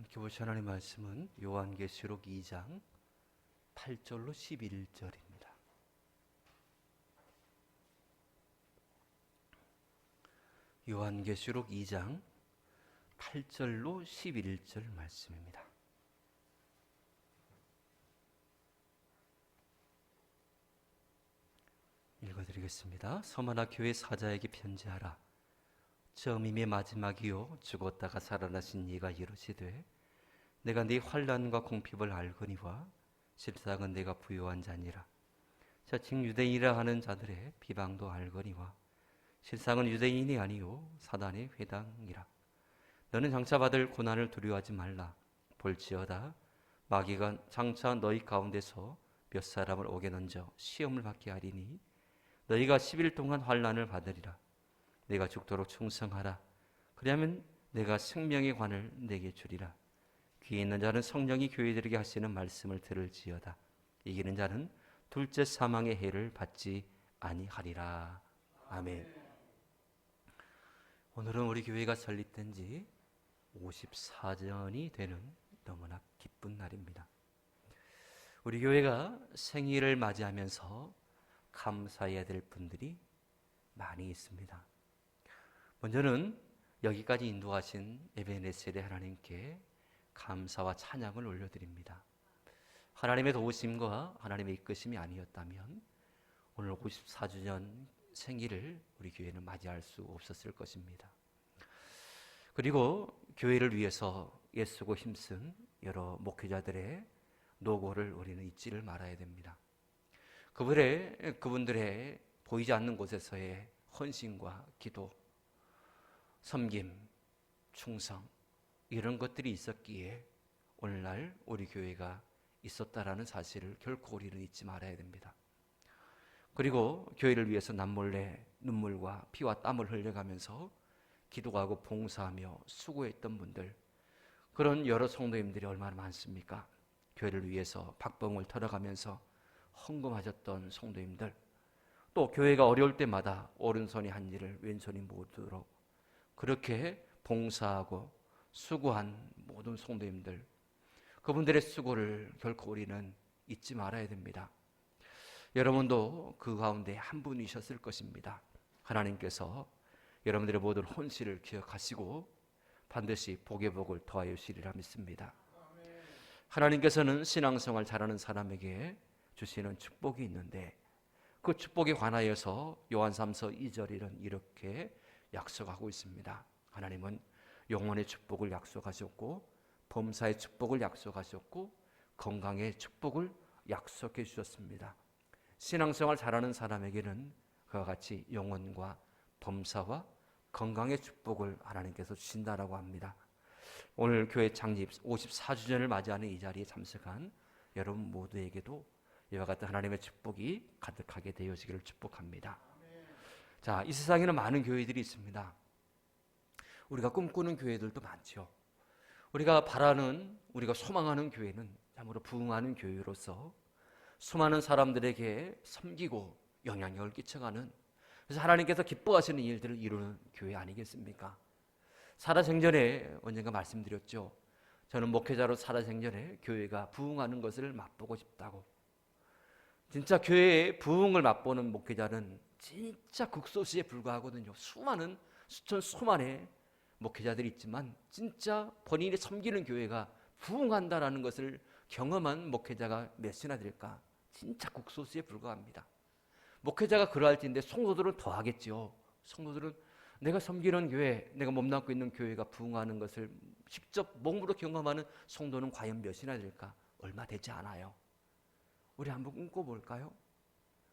함께 보실 하나님의 말씀은 요한계시록 2장 8절로 11절입니다. 요한계시록 2장 8절로 11절 말씀입니다. 읽어드리겠습니다. 서머나 교회 사자에게 편지하라. 처음임의 마지막이요 죽었다가 살아나신 이가 이르시되 내가 네 환난과 궁핍을 알거니와 실상은 내가 부요한 자니라. 자칭 유대인이라 하는 자들의 비방도 알거니와 실상은 유대인이 아니요 사단의 회당이라. 너는 장차 받을 고난을 두려워하지 말라. 볼지어다 마귀가 장차 너희 가운데서 몇 사람을 옥에 던져 시험을 받게 하리니 너희가 10일 동안 환난을 받으리라. 내가 죽도록 충성하라. 그리하면 내가 생명의 관을 내게 주리라. 귀에 있는 자는 성령이 교회들에게 하시는 말씀을 들을지어다. 이기는 자는 둘째 사망의 해를 받지 아니하리라. 아멘. 오늘은 우리 교회가 설립된 지 54년이 되는 너무나 기쁜 날입니다. 우리 교회가 생일을 맞이하면서 감사해야 될 분들이 많이 있습니다. 먼저는 여기까지 인도하신 에베네셀의 하나님께 감사와 찬양을 올려드립니다. 하나님의 도우심과 하나님의 이끄심이 아니었다면 오늘 54주년 생일을 우리 교회는 맞이할 수 없었을 것입니다. 그리고 교회를 위해서 애쓰고 힘쓴 여러 목회자들의 노고를 우리는 잊지를 말아야 됩니다. 그분들의 보이지 않는 곳에서의 헌신과 기도, 섬김, 충성 이런 것들이 있었기에 오늘날 우리 교회가 있었다라는 사실을 결코 우리는 잊지 말아야 됩니다. 그리고 교회를 위해서 남몰래 눈물과 피와 땀을 흘려가면서 기도하고 봉사하며 수고했던 분들, 그런 여러 성도님들이 얼마나 많습니까? 교회를 위해서 박봉을 털어가면서 헌금하셨던 성도님들, 또 교회가 어려울 때마다 오른손이 한 일을 왼손이 못하도록 그렇게 봉사하고 수고한 모든 성도님들, 그분들의 수고를 결코 우리는 잊지 말아야 됩니다. 여러분도 그 가운데 한 분이셨을 것입니다. 하나님께서 여러분들의 모든 헌신을 기억하시고 반드시 복의 복을 더하여 주시리라 믿습니다. 하나님께서는 신앙생활 잘하는 사람에게 주시는 축복이 있는데 그 축복에 관하여서 요한 3서 2절에는 이렇게 약속하고 있습니다. 하나님은 영혼의 축복을 약속하셨고 범사의 축복을 약속하셨고 건강의 축복을 약속해 주셨습니다. 신앙생활 잘하는 사람에게는 그와 같이 영혼과 범사와 건강의 축복을 하나님께서 주신다라고 합니다. 오늘 교회 창립 54주년을 맞이하는 이 자리에 참석한 여러분 모두에게도 이와 같은 하나님의 축복이 가득하게 되어지기를 축복합니다. 자, 이 세상에는 많은 교회들이 있습니다. 우리가 꿈꾸는 교회들도 많죠. 우리가 바라는, 우리가 소망하는 교회는 참으로 부흥하는 교회로서 수많은 사람들에게 섬기고 영향력을 끼쳐가는, 그래서 하나님께서 기뻐하시는 일들을 이루는 교회 아니겠습니까? 살아생전에 언젠가 말씀드렸죠. 저는 목회자로 살아생전에 교회가 부흥하는 것을 맛보고 싶다고. 진짜 교회의 부흥을 맛보는 목회자는 진짜 극소수에 불과하거든요. 수많은 수천 수만의 목회자들이 있지만 진짜 본인이 섬기는 교회가 부흥한다라는 것을 경험한 목회자가 몇이나 될까? 진짜 극소수에 불과합니다. 목회자가 그러할지인데 성도들은 더 하겠죠. 성도들은 내가 섬기는 교회, 내가 몸담고 있는 교회가 부흥하는 것을 직접 몸으로 경험하는 성도는 과연 몇이나 될까? 얼마 되지 않아요. 우리 한번 꿈꿔볼까요?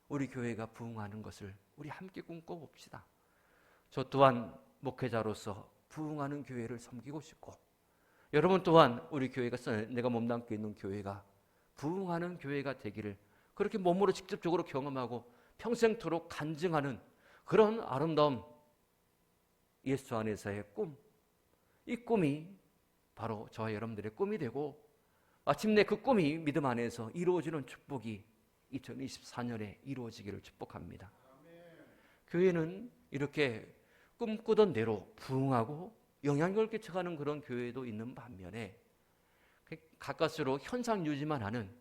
우리 교회가 부흥하는 것을 우리 함께 꿈꿔봅시다. 저 또한 목회자로서 부흥하는 교회를 섬기고 싶고, 여러분 또한 우리 교회가 내가 몸담고 있는 교회가 부흥하는 교회가 되기를 그렇게 몸으로 직접적으로 경험하고 평생토록 간증하는 그런 아름다움, 예수 안에서의 꿈, 이 꿈이 바로 저와 여러분들의 꿈이 되고 마침내 그 꿈이 믿음 안에서 이루어지는 축복이 2024년에 이루어지기를 축복합니다. 교회는 이렇게 꿈꾸던 대로 부흥하고 영향력을 끼쳐가는 그런 교회도 있는 반면에 가까스로 현상 유지만 하는,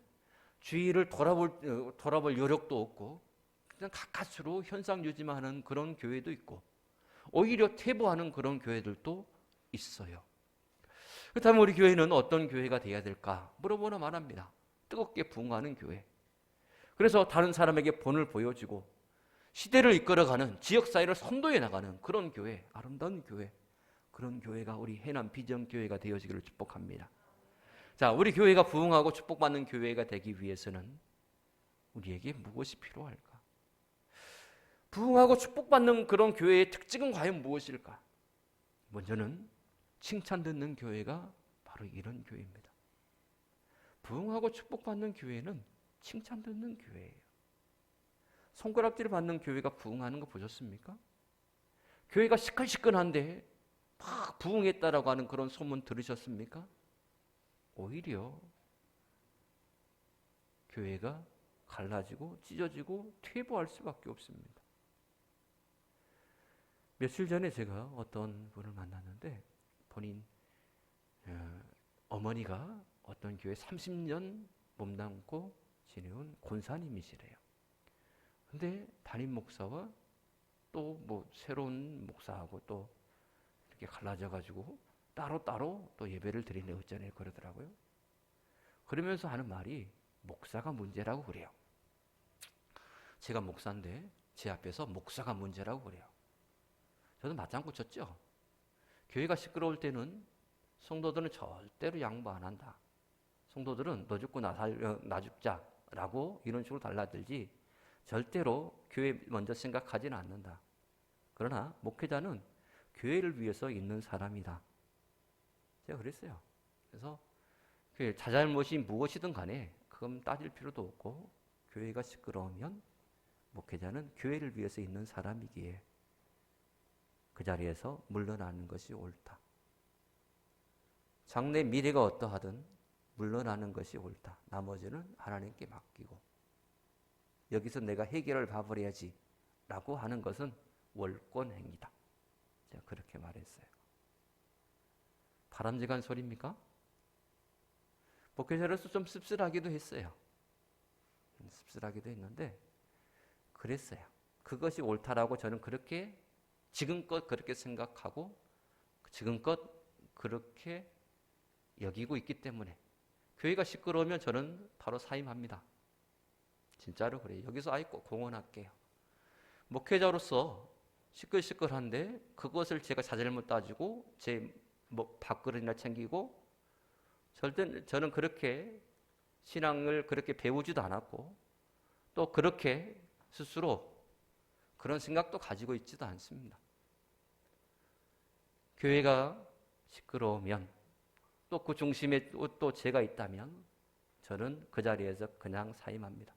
주위를 돌아볼 여력도 없고 그냥 가까스로 현상 유지만 하는 그런 교회도 있고, 오히려 퇴보하는 그런 교회들도 있어요. 그렇다면 우리 교회는 어떤 교회가 되어야 될까 물어보나 말합니다. 뜨겁게 부흥하는 교회. 그래서 다른 사람에게 본을 보여주고 시대를 이끌어가는, 지역사회를 선도해 나가는 그런 교회, 아름다운 교회, 그런 교회가 우리 해남 비전교회가 되어지기를 축복합니다. 자, 우리 교회가 부흥하고 축복받는 교회가 되기 위해서는 우리에게 무엇이 필요할까? 부흥하고 축복받는 그런 교회의 특징은 과연 무엇일까? 먼저는 칭찬 듣는 교회가 바로 이런 교회입니다. 부흥하고 축복받는 교회는 칭찬 듣는 교회예요. 손가락질 받는 교회가 부흥하는 거 보셨습니까? 교회가 시끌시끌한데 막 부흥했다라고 하는 그런 소문 들으셨습니까? 오히려 교회가 갈라지고 찢어지고 퇴보할 수밖에 없습니다. 며칠 전에 제가 어떤 분을 만났는데 본인 어머니가 어떤 교회 30년 몸담고 지내온 권사님이시래요. 근데 담임 목사와 또 뭐 새로운 목사하고 또 이렇게 갈라져 가지고 따로따로 또 예배를 드리네 어쩌네 그러더라고요. 그러면서 하는 말이 목사가 문제라고 그래요. 제가 목사인데 제 앞에서 목사가 문제라고 그래요. 저도 맞장구 쳤죠. 교회가 시끄러울 때는 성도들은 절대로 양보 안 한다. 성도들은 너 죽고 나 죽자라고 이런 식으로 달라들지 절대로 교회 먼저 생각하지는 않는다. 그러나 목회자는 교회를 위해서 있는 사람이다. 제가 그랬어요. 그래서 자잘못이 무엇이든 간에 그건 따질 필요도 없고 교회가 시끄러우면 목회자는 교회를 위해서 있는 사람이기에 그 자리에서 물러나는 것이 옳다. 장래 미래가 어떠하든 물러나는 것이 옳다. 나머지는 하나님께 맡기고 여기서 내가 해결을 봐버려야지 라고 하는 것은 월권행위다. 제가 그렇게 말했어요. 바람직한 소리입니까? 목회자로서 좀 씁쓸하기도 했어요. 씁쓸하기도 했는데 그랬어요. 그것이 옳다라고 저는 그렇게 지금껏 그렇게 생각하고 지금껏 그렇게 여기고 있기 때문에 교회가 시끄러우면 저는 바로 사임합니다. 진짜로 그래요. 여기서 아예 꼭 공헌할게요. 목회자로서 시끌시끌한데 그것을 제가 자잘못 따지고 제 밥그릇이나 챙기고 절대 저는 그렇게 신앙을 그렇게 배우지도 않았고 또 그렇게 스스로 그런 생각도 가지고 있지도 않습니다. 교회가 시끄러우면 또 그 중심에 또 제가 있다면 저는 그 자리에서 그냥 사임합니다.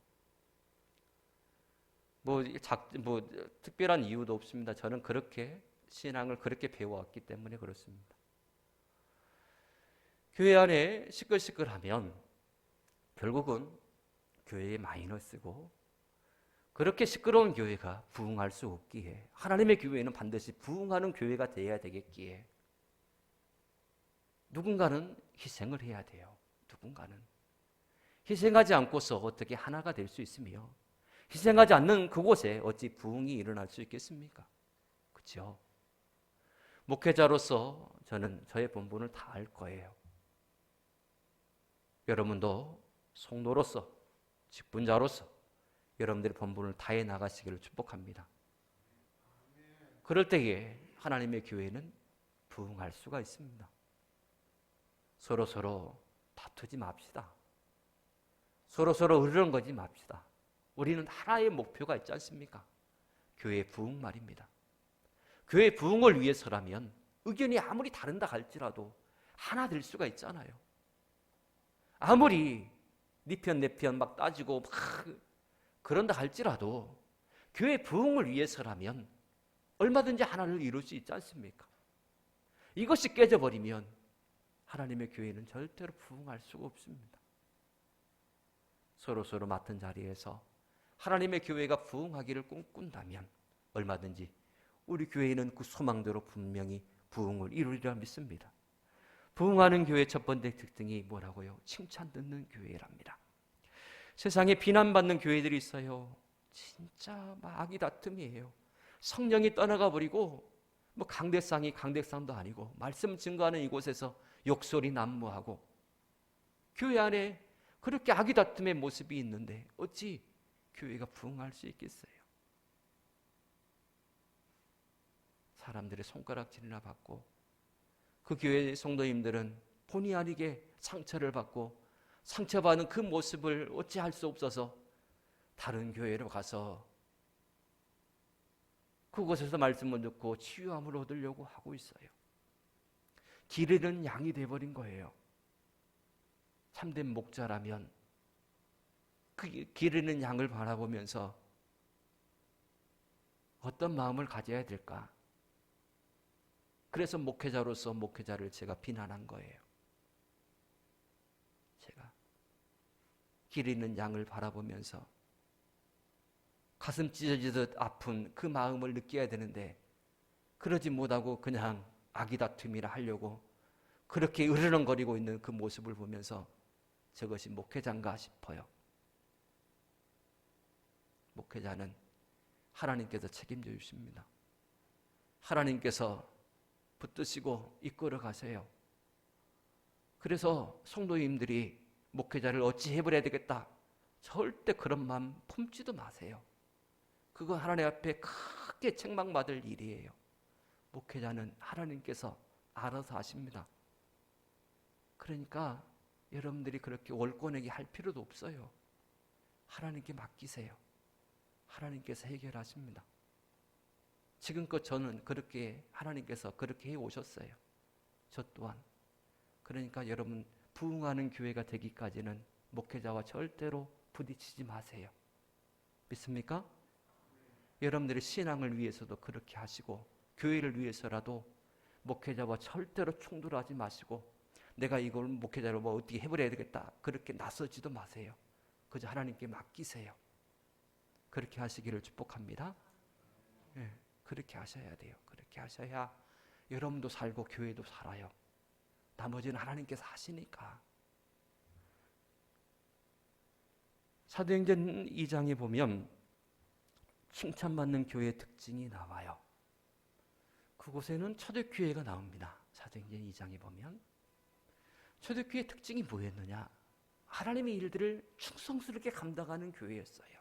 뭐 특별한 이유도 없습니다. 저는 그렇게 신앙을 그렇게 배워왔기 때문에 그렇습니다. 교회 안에 시끌시끌하면 결국은 교회에 마이너스고 그렇게 시끄러운 교회가 부흥할 수 없기에 하나님의 교회는 반드시 부흥하는 교회가 되어야 되겠기에 누군가는 희생을 해야 돼요. 누군가는 희생하지 않고서 어떻게 하나가 될 수 있으며 희생하지 않는 그곳에 어찌 부흥이 일어날 수 있겠습니까? 그렇죠? 목회자로서 저는 저의 본분을 다할 거예요. 여러분도 성도로서 직분자로서 여러분들의 본분을 다해 나가시기를 축복합니다. 그럴 때에 하나님의 교회는 부흥할 수가 있습니다. 서로 다투지 맙시다. 서로 으르렁거리지 맙시다. 우리는 하나의 목표가 있지 않습니까? 교회 부흥 말입니다. 교회 부흥을 위해서라면 의견이 아무리 다른다 할지라도 하나 될 수가 있잖아요. 아무리 네 편 내 편 막 따지고 막 그런다 할지라도 교회 부흥을 위해서라면 얼마든지 하나를 이룰 수 있지 않습니까? 이것이 깨져버리면 하나님의 교회는 절대로 부흥할 수가 없습니다. 서로 맡은 자리에서 하나님의 교회가 부흥하기를 꿈꾼다면 얼마든지 우리 교회는 그 소망대로 분명히 부흥을 이루리라 믿습니다. 부흥하는 교회 첫 번째 특징이 뭐라고요? 칭찬 듣는 교회랍니다. 세상에 비난받는 교회들이 있어요. 진짜 막 악의 다툼이에요. 성령이 떠나가 버리고 뭐 강대상도 아니고 말씀 증거하는 이곳에서 욕설이 난무하고 교회 안에 그렇게 악의 다툼의 모습이 있는데 어찌 교회가 부흥할 수 있겠어요? 사람들의 손가락질이나 받고 그 교회 성도님들은 본의 아니게 상처를 받고 상처받은 그 모습을 어찌할 수 없어서 다른 교회로 가서 그곳에서 말씀을 듣고 치유함을 얻으려고 하고 있어요. 길 잃은 양이 돼버린 거예요. 참된 목자라면 그 길 잃은 양을 바라보면서 어떤 마음을 가져야 될까? 그래서 목회자로서 목회자를 제가 비난한 거예요. 제가 길 잃는 양을 바라보면서 가슴 찢어지듯 아픈 그 마음을 느껴야 되는데 그러지 못하고 그냥 악의 다툼이라 하려고 그렇게 으르렁거리고 있는 그 모습을 보면서 저것이 목회자인가 싶어요. 목회자는 하나님께서 책임져 주십니다. 하나님께서 붙드시고 이끌어 가세요. 그래서 성도님들이 목회자를 어찌 해버려야 되겠다, 절대 그런 마음 품지도 마세요. 그건 하나님 앞에 크게 책망받을 일이에요. 목회자는 하나님께서 알아서 하십니다. 그러니까 여러분들이 그렇게 월권하게 할 필요도 없어요. 하나님께 맡기세요. 하나님께서 해결하십니다. 지금껏 저는 그렇게 하나님께서 그렇게 해오셨어요. 저 또한. 그러니까 여러분 부흥하는 교회가 되기까지는 목회자와 절대로 부딪히지 마세요. 믿습니까? 여러분들의 신앙을 위해서도 그렇게 하시고 교회를 위해서라도 목회자와 절대로 충돌하지 마시고 내가 이걸 목회자로 뭐 어떻게 해버려야 되겠다 그렇게 나서지도 마세요. 그저 하나님께 맡기세요. 그렇게 하시기를 축복합니다. 네, 그렇게 하셔야 돼요. 그렇게 하셔야 여러분도 살고 교회도 살아요. 나머지는 하나님께서 하시니까. 사도행전 2장에 보면 칭찬받는 교회의 특징이 나와요. 그곳에는 초대교회가 나옵니다. 사도행전 2장에 보면 초대교회의 특징이 뭐였느냐? 하나님의 일들을 충성스럽게 감당하는 교회였어요.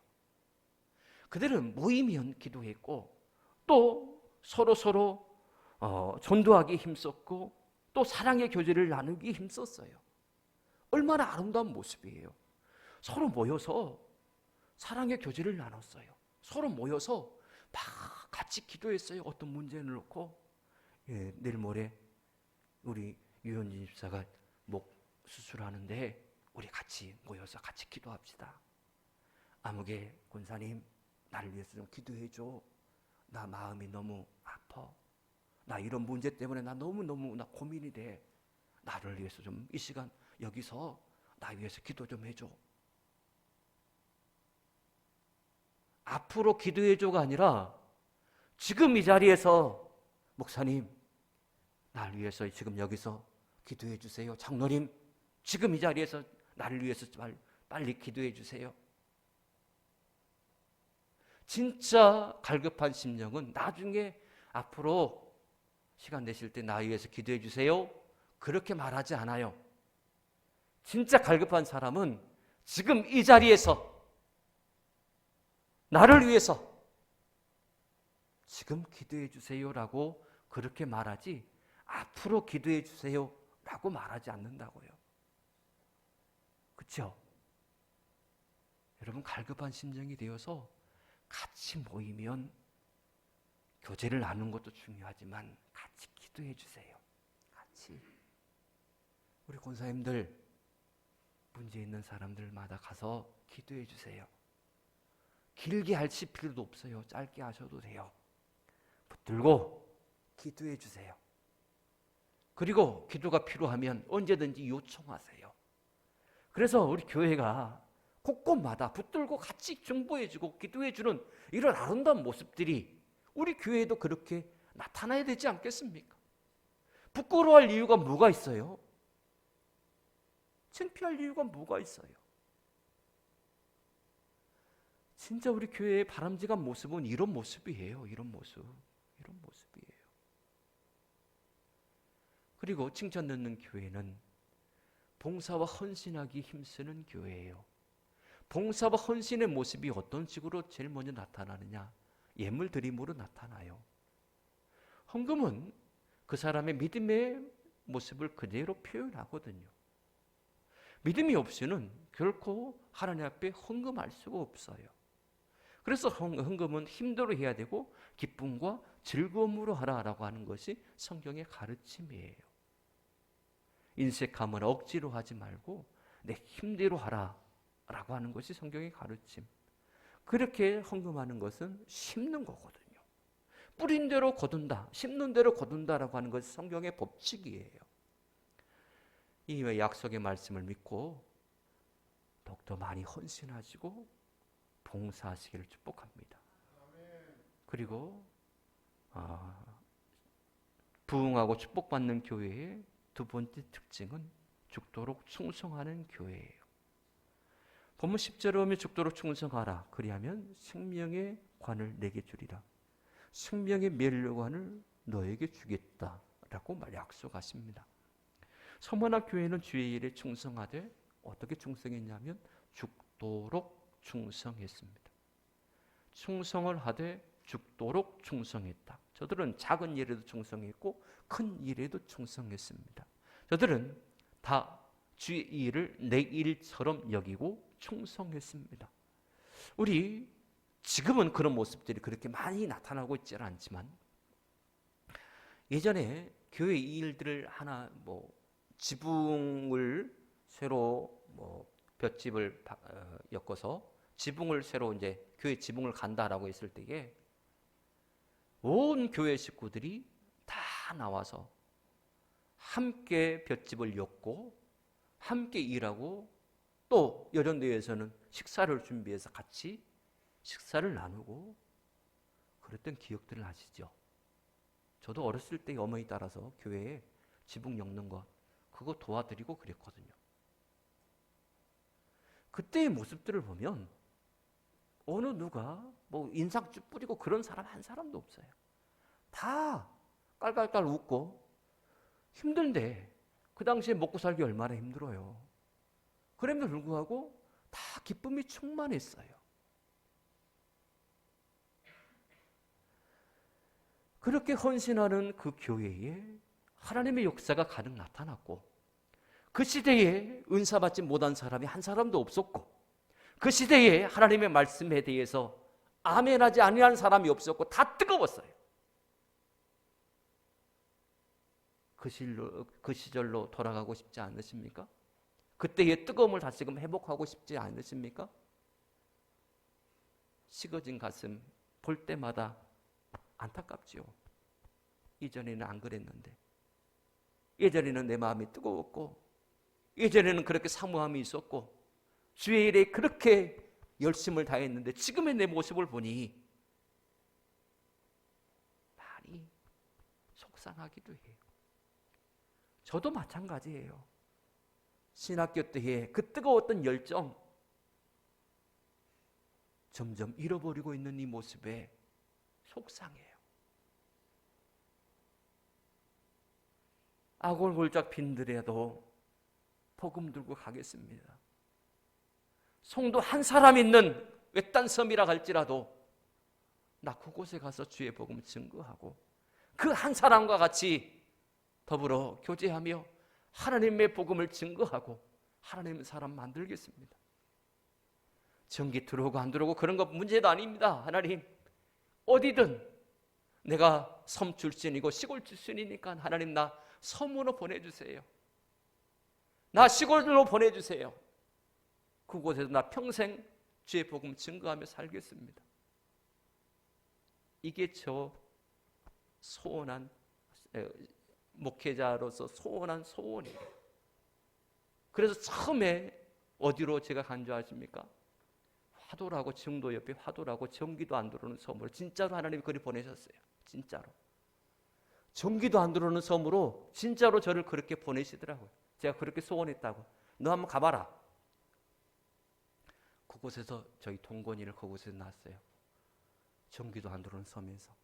그들은 모이면 기도했고 또 서로 전도하기에 힘썼고 또 사랑의 교제를 나누기에 힘썼어요. 얼마나 아름다운 모습이에요. 서로 모여서 사랑의 교제를 나눴어요. 서로 모여서 막 같이 기도했어요. 어떤 문제를 놓고 내일 모레 우리 유현진 집사가 목 수술하는데 우리 같이 모여서 같이 기도합시다. 아무개 권사님 나를 위해서 좀 기도해줘. 나 마음이 너무 아파. 나 이런 문제 때문에 나 너무 고민이 돼. 나를 위해서 좀 이 시간 여기서 나 위해서 기도 좀 해줘. 앞으로 기도해줘가 아니라 지금 이 자리에서 목사님 나를 위해서 지금 여기서 기도해 주세요. 장로님 지금 이 자리에서 나를 위해서 빨리 기도해 주세요. 진짜 갈급한 심령은 나중에 앞으로 시간 내실 때 나 위해서 기도해 주세요. 그렇게 말하지 않아요. 진짜 갈급한 사람은 지금 이 자리에서 나를 위해서 지금 기도해 주세요라고 그렇게 말하지 앞으로 기도해 주세요라고 말하지 않는다고요. 그렇죠? 여러분 갈급한 심정이 되어서 같이 모이면 교제를 나누는 것도 중요하지만 같이 기도해 주세요. 같이. 우리 권사님들 문제 있는 사람들마다 가서 기도해 주세요. 길게 하실 필요도 없어요. 짧게 하셔도 돼요. 붙들고 기도해 주세요. 그리고 기도가 필요하면 언제든지 요청하세요. 그래서 우리 교회가 곳곳마다 붙들고 같이 중보해주고 기도해주는 이런 아름다운 모습들이 우리 교회에도 그렇게 나타나야 되지 않겠습니까? 부끄러워할 이유가 뭐가 있어요? 창피할 이유가 뭐가 있어요? 진짜 우리 교회의 바람직한 모습은 이런 모습이에요. 이런 모습이에요. 그리고 칭찬 듣는 교회는 봉사와 헌신하기 힘쓰는 교회예요. 봉사와 헌신의 모습이 어떤 식으로 제일 먼저 나타나느냐? 예물 드림으로 나타나요. 헌금은 그 사람의 믿음의 모습을 그대로 표현하거든요. 믿음이 없이는 결코 하나님 앞에 헌금할 수가 없어요. 그래서 헌금은 힘대로 해야 되고 기쁨과 즐거움으로 하라라고 하는 것이 성경의 가르침이에요. 인색함은 억지로 하지 말고 내 힘대로 하라라고 하는 것이 성경의 가르침. 그렇게 헌금하는 것은 심는 거거든요. 뿌린 대로 거둔다, 심는 대로 거둔다라고 하는 것이 성경의 법칙이에요. 이 약속의 말씀을 믿고 더욱더 많이 헌신하시고 봉사하시기를 축복합니다. 그리고 부흥하고 축복받는 교회의 두 번째 특징은 죽도록 충성하는 교회예요. 본문 10절에 보면 죽도록 충성하라. 그리하면 생명의 관을 내게 주리라. 생명의 멸류관을 너에게 주겠다라고 약속하십니다. 서머나 교회는 주의 일에 충성하되 어떻게 충성했냐면 죽도록 충성했습니다. 충성을 하되 죽도록 충성했다. 저들은 작은 일에도 충성했고 큰 일에도 충성했습니다. 저들은 다 주의 일을 내 일처럼 여기고 충성했습니다. 우리 지금은 그런 모습들이 그렇게 많이 나타나고 있지는 않지만 예전에 교회 일들을 하나 지붕을 새로 볏짚을 엮어서 지붕을 새로 이제 교회 지붕을 간다라고 했을 때에 온 교회 식구들이 다 나와서 함께 볏짚을 엮고 함께 일하고 또 여전대회에서는 식사를 준비해서 같이 식사를 나누고 그랬던 기억들을 아시죠? 저도 어렸을 때 어머니 따라서 교회에 지붕 엮는 것 그거 도와드리고 그랬거든요. 그때의 모습들을 보면 어느 누가 인상 쭉 뿌리고 그런 사람 한 사람도 없어요. 다 깔깔깔 웃고 힘든데 그 당시에 먹고 살기 얼마나 힘들어요. 그럼에도 불구하고 다 기쁨이 충만했어요. 그렇게 헌신하는 그 교회에 하나님의 역사가 가득 나타났고 그 시대에 은사받지 못한 사람이 한 사람도 없었고 그 시대에 하나님의 말씀에 대해서 아멘하지 아니한 사람이 없었고 다 뜨거웠어요. 그 시절로 돌아가고 싶지 않으십니까? 그때의 뜨거움을 다시금 회복하고 싶지 않으십니까? 식어진 가슴 볼 때마다 안타깝지요. 이전에는 안 그랬는데 예전에는 내 마음이 뜨거웠고 예전에는 그렇게 사모함이 있었고 주의 일에 그렇게 열심을 다했는데 지금의 내 모습을 보니 많이 속상하기도 해요. 저도 마찬가지예요. 신학교 때의 그 뜨거웠던 열정 점점 잃어버리고 있는 이 모습에 속상해요. 악을 골짝 빈들에도 복음 들고 가겠습니다. 성도 한 사람 있는 외딴 섬이라 할지라도 나 그곳에 가서 주의 복음 증거하고 그 한 사람과 같이 더불어 교제하며 하나님의 복음을 증거하고 하나님의 사람 만들겠습니다. 전기 들어오고 안 들어오고 그런 거 문제도 아닙니다. 하나님 어디든 내가 섬 출신이고 시골 출신이니까 하나님 나 섬으로 보내주세요. 나 시골로 보내주세요. 그곳에서 나 평생 주의 복음 증거하며 살겠습니다. 이게 저 소원한 목회자로서 소원한 소원이에요. 그래서 처음에 어디로 제가 간 줄 아십니까? 화도라고 정도 옆에 화도라고 전기도 안 들어오는 섬으로 진짜로 하나님이 그리 보내셨어요. 진짜로. 전기도 안 들어오는 섬으로 진짜로 저를 그렇게 보내시더라고요. 제가 그렇게 소원했다고. 너 한번 가봐라. 그곳에서 저희 동건이를 그곳에서 낳았어요. 전기도 안 들어오는 섬에서.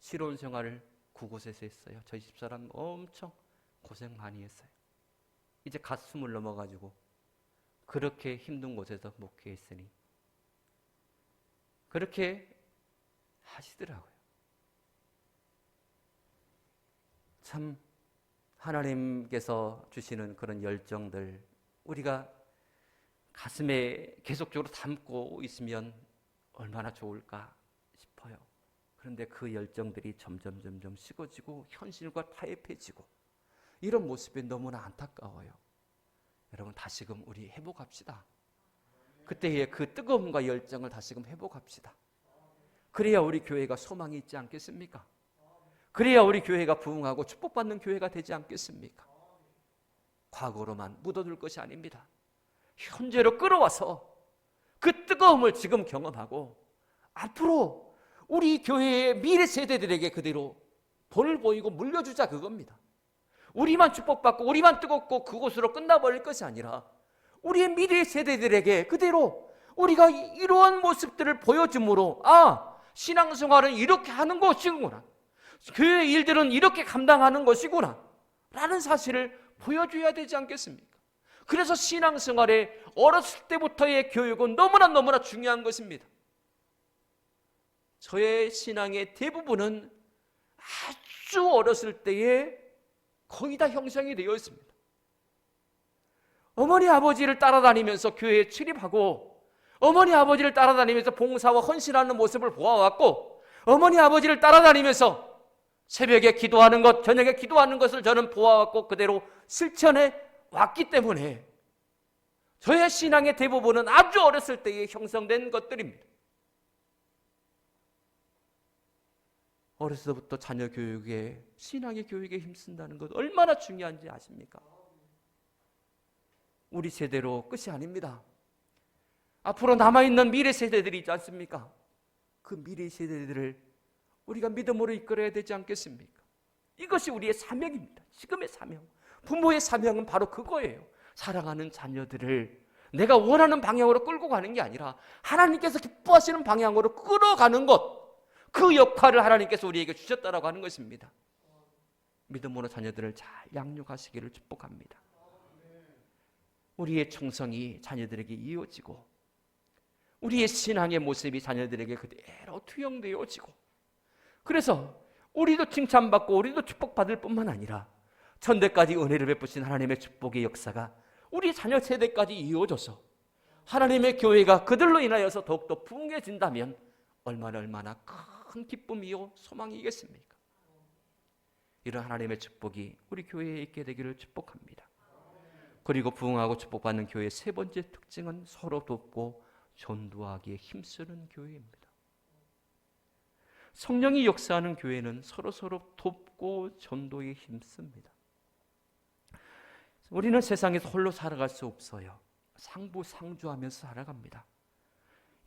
실혼 생활을 그곳에서 했어요. 저희 집사람 엄청 고생 많이 했어요. 이제 갓 20 넘어가지고 그렇게 힘든 곳에서 목회했으니 그렇게 하시더라고요. 참 하나님께서 주시는 그런 열정들 우리가 가슴에 계속적으로 담고 있으면 얼마나 좋을까 싶어요. 그런데 그 열정들이 점점 식어지고 현실과 타협해지고 이런 모습이 너무나 안타까워요. 여러분 다시금 우리 회복합시다. 그때의 그 뜨거움과 열정을 다시금 회복합시다. 그래야 우리 교회가 소망이 있지 않겠습니까? 그래야 우리 교회가 부흥하고 축복받는 교회가 되지 않겠습니까? 과거로만 묻어둘 것이 아닙니다. 현재로 끌어와서 그 뜨거움을 지금 경험하고 앞으로 우리 교회의 미래 세대들에게 그대로 본을 보이고 물려주자 그겁니다. 우리만 축복받고 우리만 뜨겁고 그곳으로 끝나버릴 것이 아니라 우리의 미래 세대들에게 그대로 우리가 이러한 모습들을 보여줌으로 신앙생활은 이렇게 하는 것이구나, 교회 일들은 이렇게 감당하는 것이구나 라는 사실을 보여줘야 되지 않겠습니까? 그래서 신앙생활에 어렸을 때부터의 교육은 너무나 중요한 것입니다. 저의 신앙의 대부분은 아주 어렸을 때에 거의 다 형성이 되어 있습니다. 어머니 아버지를 따라다니면서 교회에 출입하고 어머니 아버지를 따라다니면서 봉사와 헌신하는 모습을 보아왔고 어머니 아버지를 따라다니면서 새벽에 기도하는 것, 저녁에 기도하는 것을 저는 보아왔고 그대로 실천해 왔기 때문에 저의 신앙의 대부분은 아주 어렸을 때에 형성된 것들입니다. 어렸을 때부터 자녀 교육에, 신앙의 교육에 힘쓴다는 것 얼마나 중요한지 아십니까? 우리 세대로 끝이 아닙니다. 앞으로 남아있는 미래 세대들이 있지 않습니까? 그 미래 세대들을 우리가 믿음으로 이끌어야 되지 않겠습니까? 이것이 우리의 사명입니다. 지금의 사명. 부모의 사명은 바로 그거예요. 사랑하는 자녀들을 내가 원하는 방향으로 끌고 가는 게 아니라 하나님께서 기뻐하시는 방향으로 끌어가는 것, 그 역할을 하나님께서 우리에게 주셨다라고 하는 것입니다. 믿음으로 자녀들을 잘 양육하시기를 축복합니다. 우리의 충성이 자녀들에게 이어지고 우리의 신앙의 모습이 자녀들에게 그대로 투영되어지고, 그래서 우리도 칭찬받고 우리도 축복받을 뿐만 아니라 천대까지 은혜를 베푸신 하나님의 축복의 역사가 우리 자녀 세대까지 이어져서 하나님의 교회가 그들로 인하여서 더욱더 부흥해진다면 얼마나 큰 기쁨이요 소망이겠습니까? 이런 하나님의 축복이 우리 교회에 있게 되기를 축복합니다. 그리고 부흥하고 축복받는 교회의 세 번째 특징은 서로 돕고 전도하기에 힘쓰는 교회입니다. 성령이 역사하는 교회는 서로 돕고 전도에 힘씁니다. 우리는 세상에서 홀로 살아갈 수 없어요. 상부상조하면서 살아갑니다.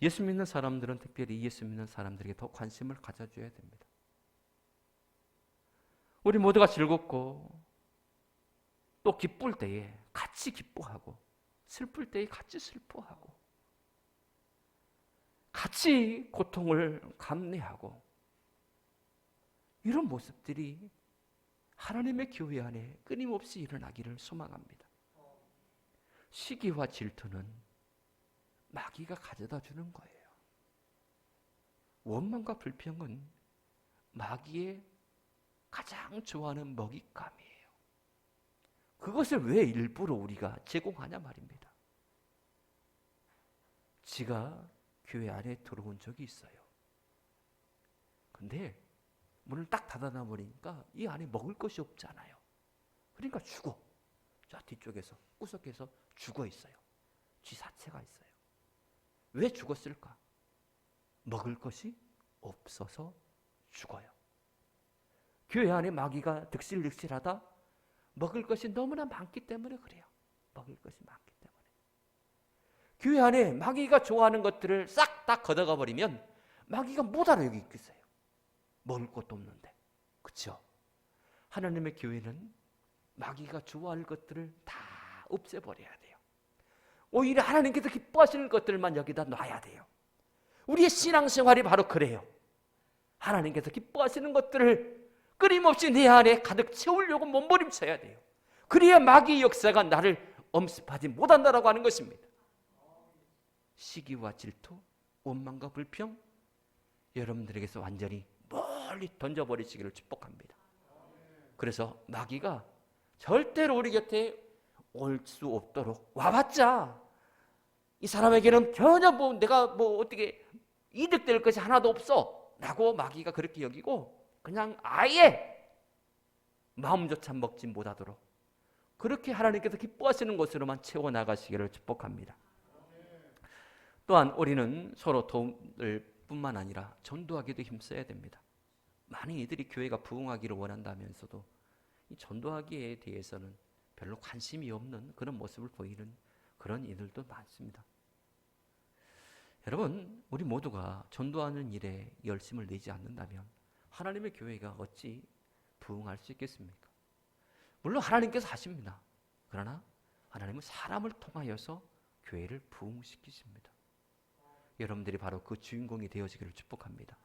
예수 믿는 사람들은 특별히 예수 믿는 사람들에게 더 관심을 가져줘야 됩니다. 우리 모두가 즐겁고 또 기쁠 때에 같이 기뻐하고 슬플 때에 같이 슬퍼하고 같이 고통을 감내하고 이런 모습들이 하나님의 교회 안에 끊임없이 일어나기를 소망합니다. 시기와 질투는 마귀가 가져다 주는 거예요. 원망과 불평은 마귀의 가장 좋아하는 먹잇감이에요. 그것을 왜 일부러 우리가 제공하냐 말입니다. 지가 교회 안에 들어온 적이 있어요. 근데 문을 딱 닫아놔 버리니까 이 안에 먹을 것이 없잖아요. 그러니까 죽어. 저 뒤쪽에서 구석에서 죽어 있어요. 쥐 사체가 있어요. 왜 죽었을까? 먹을 것이 없어서 죽어요. 교회 안에 마귀가 득실득실하다 먹을 것이 너무나 많기 때문에 그래요. 먹을 것이 많기 때문에. 교회 안에 마귀가 좋아하는 것들을 싹 다 걷어가 버리면 마귀가 못 알아 여기 있겠어요. 먹을 것도 없는데. 그렇죠? 하나님의 교회는 마귀가 좋아할 것들을 다 없애버려야 돼요. 오히려 하나님께서 기뻐하시는 것들만 여기다 놔야 돼요. 우리의 신앙생활이 바로 그래요. 하나님께서 기뻐하시는 것들을 끊임없이 내 안에 가득 채우려고 몸부림쳐야 돼요. 그래야 마귀의 역사가 나를 엄습하지 못한다라고 하는 것입니다. 시기와 질투, 원망과 불평, 여러분들에게서 완전히 멀리 던져버리시기를 축복합니다. 그래서 마귀가 절대로 우리 곁에 올 수 없도록, 와봤자 이 사람에게는 전혀 내가 어떻게 이득될 것이 하나도 없어 라고 마귀가 그렇게 여기고 그냥 아예 마음조차 먹지 못하도록 그렇게 하나님께서 기뻐하시는 것으로만 채워나가시기를 축복합니다. 또한 우리는 서로 도움을 뿐만 아니라 전도하기도 힘써야 됩니다. 많은 이들이 교회가 부흥하기를 원한다면서도 이 전도하기에 대해서는 별로 관심이 없는 그런 모습을 보이는 그런 이들도 많습니다. 여러분, 우리 모두가 전도하는 일에 열심을 내지 않는다면 하나님의 교회가 어찌 부흥할 수 있겠습니까? 물론 하나님께서 하십니다. 그러나 하나님은 사람을 통하여서 교회를 부흥시키십니다. 여러분들이 바로 그 주인공이 되어지기를 축복합니다.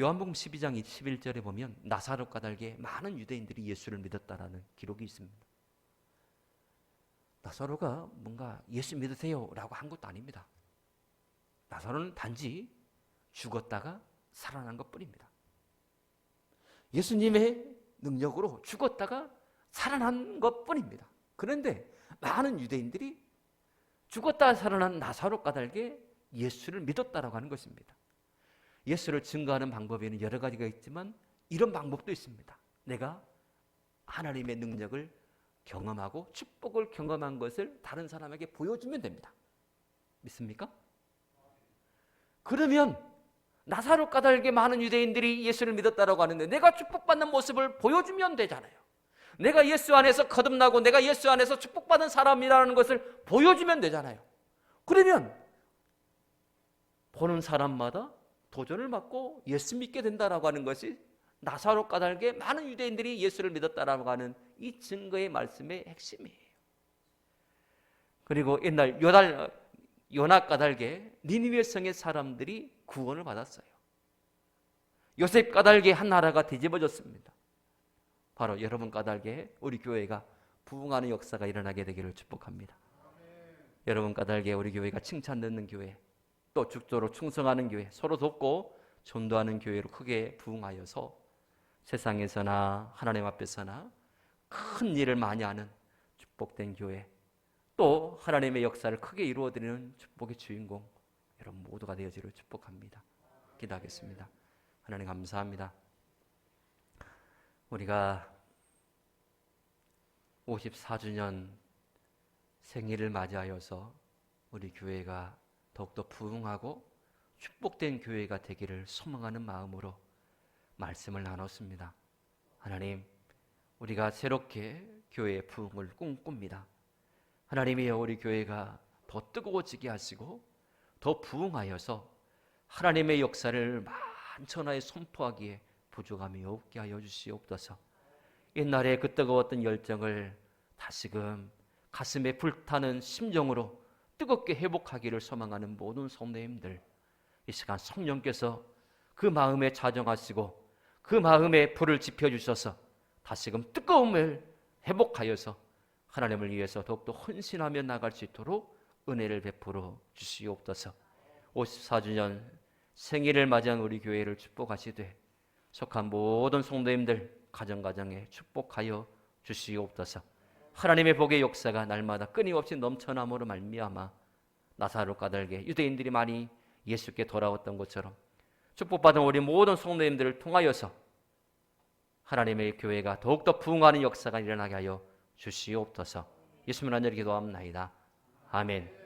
요한복음 12장 11절에 보면 나사로 까닭에 많은 유대인들이 예수를 믿었다라는 기록이 있습니다. 나사로가 뭔가 예수 믿으세요 라고 한 것도 아닙니다. 나사로는 단지 죽었다가 살아난 것뿐입니다. 예수님의 능력으로 죽었다가 살아난 것뿐입니다. 그런데 많은 유대인들이 죽었다가 살아난 나사로 까닭에 예수를 믿었다라고 하는 것입니다. 예수를 증거하는 방법에는 여러 가지가 있지만 이런 방법도 있습니다. 내가 하나님의 능력을 경험하고 축복을 경험한 것을 다른 사람에게 보여주면 됩니다. 믿습니까? 그러면 나사로 까닭에 많은 유대인들이 예수를 믿었다라고 하는데 내가 축복받는 모습을 보여주면 되잖아요. 내가 예수 안에서 거듭나고 내가 예수 안에서 축복받은 사람이라는 것을 보여주면 되잖아요. 그러면 보는 사람마다 도전을 받고 예수 믿게 된다라고 하는 것이 나사로 까닭에 많은 유대인들이 예수를 믿었다라고 하는 이 증거의 말씀의 핵심이에요. 그리고 옛날 요나 까닭에 니느웨 성의 사람들이 구원을 받았어요. 요셉 까닭에 한 나라가 뒤집어졌습니다. 바로 여러분 까닭에 우리 교회가 부흥하는 역사가 일어나게 되기를 축복합니다. 여러분 까닭에 우리 교회가 칭찬 듣는 교회, 또 죽도록 충성하는 교회, 서로 돕고 전도하는 교회로 크게 부흥하여서 세상에서나 하나님 앞에서나 큰 일을 많이 하는 축복된 교회, 또 하나님의 역사를 크게 이루어드리는 축복의 주인공 여러분 모두가 되어지기를 축복합니다. 기도하겠습니다. 하나님 감사합니다. 우리가 54주년 생일을 맞이하여서 우리 교회가 더욱더 부흥하고 축복된 교회가 되기를 소망하는 마음으로 말씀을 나눴습니다. 하나님, 우리가 새롭게 교회의 부흥을 꿈꿉니다. 하나님이여, 우리 교회가 더 뜨거워지게 하시고 더 부흥하여서 하나님의 역사를 만천하에 선포하기에 부족함이 없게 하여 주시옵소서. 옛날에 그 뜨거웠던 열정을 다시금 가슴에 불타는 심정으로 뜨겁게 회복하기를 소망하는 모든 성도님들, 이 시간 성령께서 그 마음에 자정하시고 그 마음에 불을 지펴주셔서 다시금 뜨거움을 회복하여서 하나님을 위해서 더욱더 헌신하며 나갈 수 있도록 은혜를 베풀어 주시옵소서. 54주년 생일을 맞이한 우리 교회를 축복하시되 속한 모든 성도님들 가정가정에 축복하여 주시옵소서. 하나님의 복의 역사가 날마다 끊임없이 넘쳐남으로 말미암아 나사로 까닭에 유대인들이 많이 예수께 돌아왔던 것처럼 축복받은 우리 모든 성도님들을 통하여서 하나님의 교회가 더욱더 부흥하는 역사가 일어나게 하여 주시옵소서. 예수님 안녕히 기도합나이다. 아멘.